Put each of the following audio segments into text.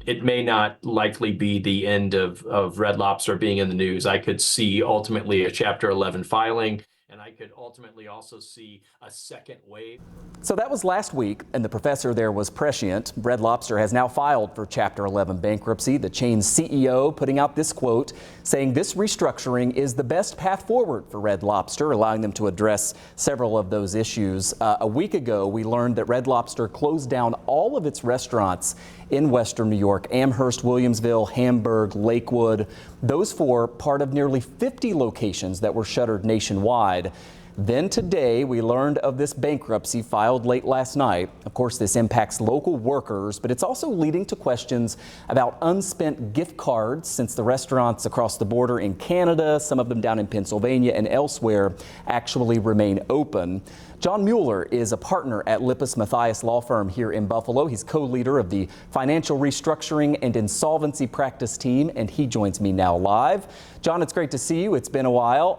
it may not likely be the end of Red Lobster being in the news. I could see ultimately a Chapter 11 filing, and I could ultimately also see a second wave. So that was last week, and the professor there was prescient. Red Lobster has now filed for Chapter 11 bankruptcy. The chain's CEO putting out this quote, saying this restructuring is the best path forward for Red Lobster, allowing them to address several of those issues. A week ago, we learned that Red Lobster closed down all of its restaurants in Western New York: Amherst, Williamsville, Hamburg, Lakewood. Those four part of nearly 50 locations that were shuttered nationwide. Then today, we learned of this bankruptcy filed late last night. Of course, this impacts local workers, but it's also leading to questions about unspent gift cards, since the restaurants across the border in Canada, some of them down in Pennsylvania and elsewhere, actually remain open. John Mueller is a partner at Lippis Mathias Law Firm here in Buffalo. He's co-leader of the Financial Restructuring and Insolvency Practice Team, and he joins me now live. John, it's great to see you. It's been a while.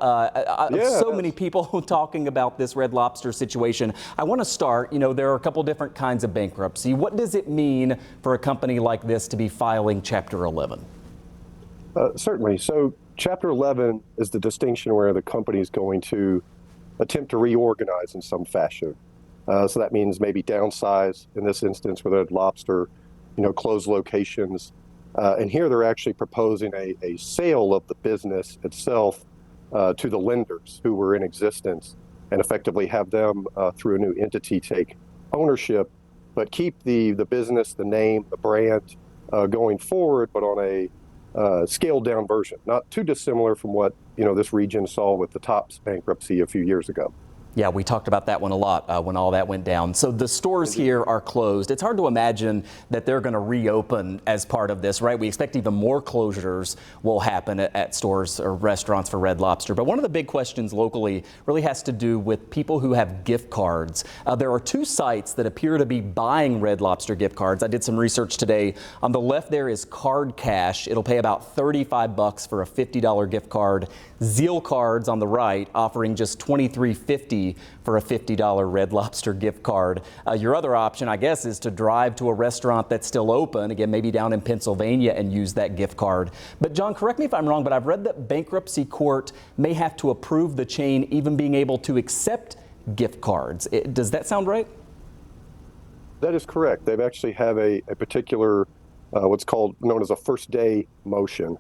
So many people talking about this Red Lobster situation. I want to start, there are a couple different kinds of bankruptcy. What does it mean for a company like this to be filing Chapter 11? Certainly. So Chapter 11 is the distinction where the company is going to attempt to reorganize in some fashion. So that means maybe downsize, in this instance with Red Lobster, close locations. And here they're actually proposing a sale of the business itself to the lenders who were in existence, and effectively have them through a new entity take ownership, but keep the business, the name, the brand going forward, but on a scaled down version, not too dissimilar from what this region saw with the Tops bankruptcy a few years ago. Yeah, we talked about that one a lot when all that went down. So the stores here are closed. It's hard to imagine that they're going to reopen as part of this, right? We expect even more closures will happen at stores or restaurants for Red Lobster. But one of the big questions locally really has to do with people who have gift cards. There are two sites that appear to be buying Red Lobster gift cards. I did some research today. On the left there is Card Cash. It'll pay about $35 for a $50 gift card. Zeal Cards on the right offering just $23.50 for a $50 Red Lobster gift card. Your other option, I guess, is to drive to a restaurant that's still open, again, maybe down in Pennsylvania, and use that gift card. But John, correct me if I'm wrong, but I've read that bankruptcy court may have to approve the chain even being able to accept gift cards. Does that sound right? That is correct. They actually have a particular, what's known as a first day motion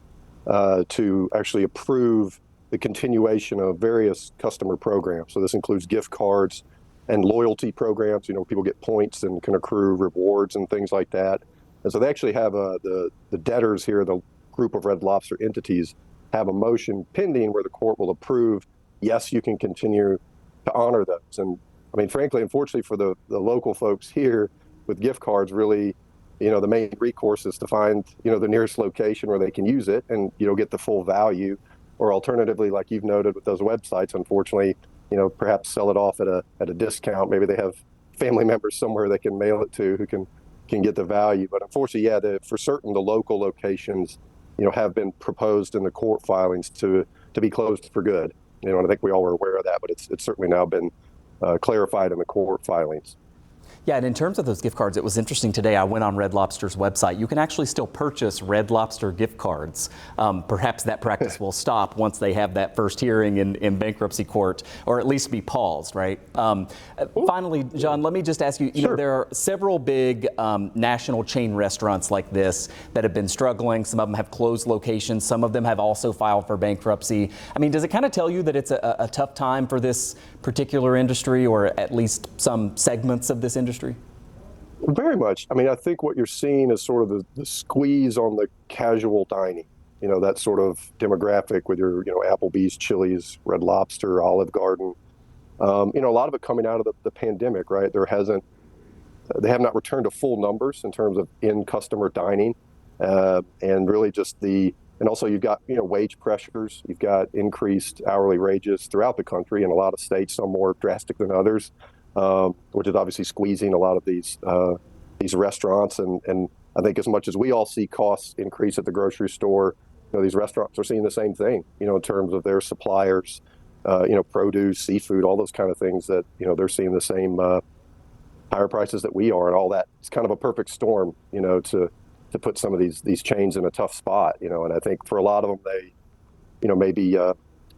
to actually approve the continuation of various customer programs. So this includes gift cards and loyalty programs. People get points and can accrue rewards and things like that. And so they actually have the debtors here, the group of Red Lobster entities, have a motion pending where the court will approve, yes, you can continue to honor those. And I mean, frankly, unfortunately for the local folks here with gift cards, really, the main recourse is to find, the nearest location where they can use it and, get the full value. Or alternatively, like you've noted with those websites, unfortunately, perhaps sell it off at a discount. Maybe they have family members somewhere they can mail it to who can get the value. But unfortunately, yeah, for certain, the local locations, have been proposed in the court filings to be closed for good. And I think we all were aware of that, but it's certainly now been clarified in the court filings. Yeah, and in terms of those gift cards, it was interesting today. I went on Red Lobster's website. You can actually still purchase Red Lobster gift cards. Perhaps that practice will stop once they have that first hearing in bankruptcy court, or at least be paused, right? Finally, John, let me just ask you, Sure. there are several big national chain restaurants like this that have been struggling. Some of them have closed locations. Some of them have also filed for bankruptcy. I mean, does it kind of tell you that it's a tough time for this particular industry, or at least some segments of this industry? Very much. I mean, I think what you're seeing is sort of the squeeze on the casual dining, that sort of demographic with your, Applebee's, Chili's, Red Lobster, Olive Garden. A lot of it coming out of the pandemic, right? They have not returned to full numbers in terms of in-customer dining. And really and also you've got, wage pressures. You've got increased hourly wages throughout the country in a lot of states, some more drastic than others. Which is obviously squeezing a lot of these restaurants. And I think as much as we all see costs increase at the grocery store, these restaurants are seeing the same thing, in terms of their suppliers, produce, seafood, all those kind of things that, they're seeing the same higher prices that we are, and all that. It's kind of a perfect storm, to put some of these chains in a tough spot, and I think for a lot of them, they, maybe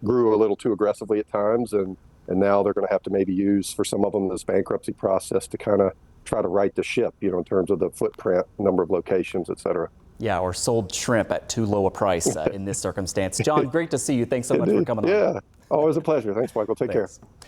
grew a little too aggressively at times, and now they're going to have to maybe use, for some of them, this bankruptcy process to kind of try to right the ship, in terms of the footprint, number of locations, et cetera. Yeah, or sold shrimp at too low a price in this circumstance. John, great to see you. Thanks so much for coming on. Yeah, always a pleasure. Thanks, Michael. Take care.